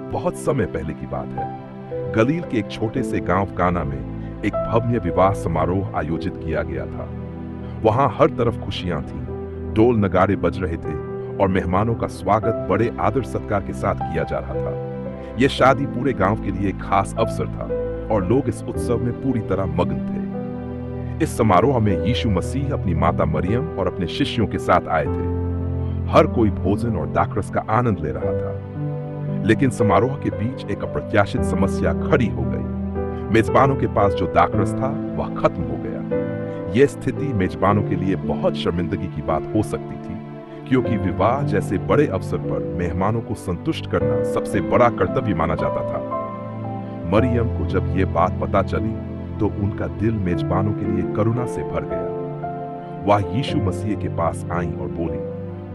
बहुत समय पहले की बात है। गलील के एक छोटे से गांव काना में एक भव्य विवाह समारोह आयोजित किया गया था। वहां हर तरफ खुशियां थीं, ढोल नगाड़े बज रहे थे और मेहमानों का स्वागत बड़े आदर सत्कार के साथ किया जा रहा था। यह शादी पूरे गांव के लिए एक खास अवसर था और लोग इस उत्सव में पूरी तरह मग्न थे। इस समारोह में यीशु मसीह अपनी माता मरियम और अपने शिष्यों के साथ आए थे। हर कोई भोजन और दाखरस का आनंद ले रहा था, लेकिन समारोह के बीच एक अप्रत्याशित समस्या खड़ी हो गई। मेजबानों के पास जो दाखरस था वह खत्म हो गया। यह स्थिति मेजबानों के लिए बहुत शर्मिंदगी की बात हो सकती थी, क्योंकि विवाह जैसे बड़े अवसर पर मेहमानों को संतुष्ट करना सबसे बड़ा कर्तव्य माना जाता था। मरियम को जब यह बात पता चली तो उनका दिल मेजबानों के लिए करुणा से भर गया। वह यीशु मसीह के पास आई और बोली,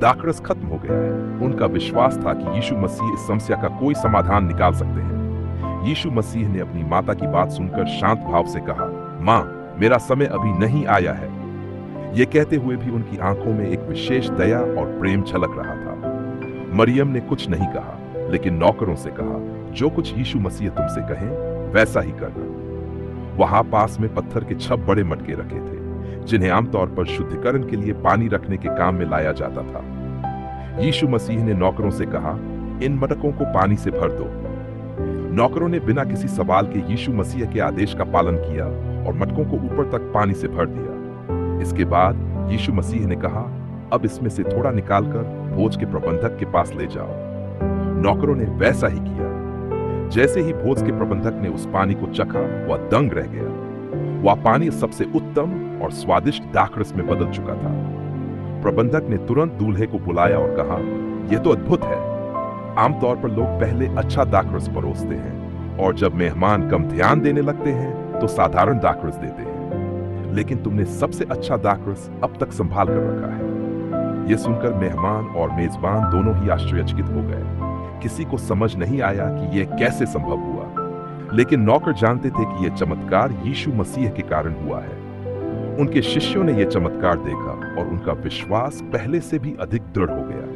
दाखरस खत्म हो गया है। उनका विश्वास था कि यीशु मसीह इस समस्या का कोई समाधान निकाल सकते हैं। यीशु मसीह ने अपनी माता की बात सुनकर शांत भाव से कहा, माँ, मेरा समय अभी नहीं आया है। यह कहते हुए भी उनकी आंखों में एक विशेष दया और प्रेम झलक रहा था। मरियम ने कुछ नहीं कहा, लेकिन नौकरों से कहा, जो कुछ यीशु मसीह तुमसे कहें वैसा ही करना। वहां पास में पत्थर के 6 बड़े मटके रखे थे, जिन्हें आमतौर पर शुद्धिकरण के लिए पानी रखने के काम में लाया जाता था। यीशु मसीह ने नौकरों से कहा, इन मटकों को पानी से भर दो। नौकरों ने बिना किसी सवाल के यीशु मसीह के आदेश का पालन किया और मटकों को ऊपर तक पानी से भर दिया। इसके बाद यीशु मसीह ने कहा, अब इसमें से थोड़ा निकालकर भोज के प्रबंधक के पास ले जाओ। नौकरों ने वैसा ही किया। जैसे ही भोज के प्रबंधक ने उस पानी को चखा, वह दंग रह गया। वह पानी सबसे उत्तम और स्वादिष्ट दाखरस में बदल चुका था। प्रबंधक ने तुरंत दूल्हे को बुलाया और कहा, यह तो अद्भुत है। आमतौर पर लोग पहले अच्छा दाखरस परोसते हैं और जब मेहमान कम ध्यान देने लगते हैं तो साधारण दाखरस देते हैं, लेकिन तुमने सबसे अच्छा दाखरस अब तक संभाल कर रखा है। यह सुनकर मेहमान और मेजबान दोनों ही आश्चर्यचकित हो गए। किसी को समझ नहीं आया कि यह कैसे संभव हुआ, लेकिन नौकर जानते थे कि यह चमत्कार यीशु मसीह के कारण हुआ है। उनके शिष्यों ने यह चमत्कार देखा और उनका विश्वास पहले से भी अधिक दृढ़ हो गया।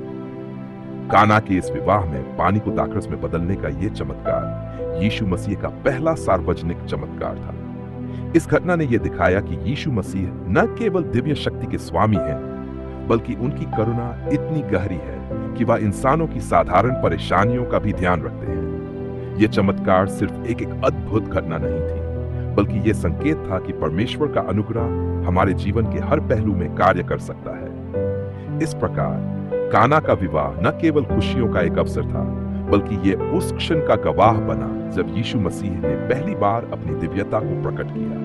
काना के इस विवाह में पानी को दाखरस में बदलने का यह चमत्कार यीशु मसीह का पहला सार्वजनिक चमत्कार था। इस घटना ने यह दिखाया कि यीशु मसीह न केवल दिव्य शक्ति के स्वामी हैं, बल्कि उनकी करुणा इतनी गहरी है कि वह इंसानों की साधारण परेशानियों का भी ध्यान रखते हैं। यह चमत्कार सिर्फ एक अद्भुत घटना नहीं थी, बल्कि यह संकेत था कि परमेश्वर का अनुग्रह हमारे जीवन के हर पहलू में कार्य कर सकता है। इस प्रकार काना का विवाह न केवल खुशियों का एक अवसर था, बल्कि यह उस क्षण का गवाह बना जब यीशु मसीह ने पहली बार अपनी दिव्यता को प्रकट किया।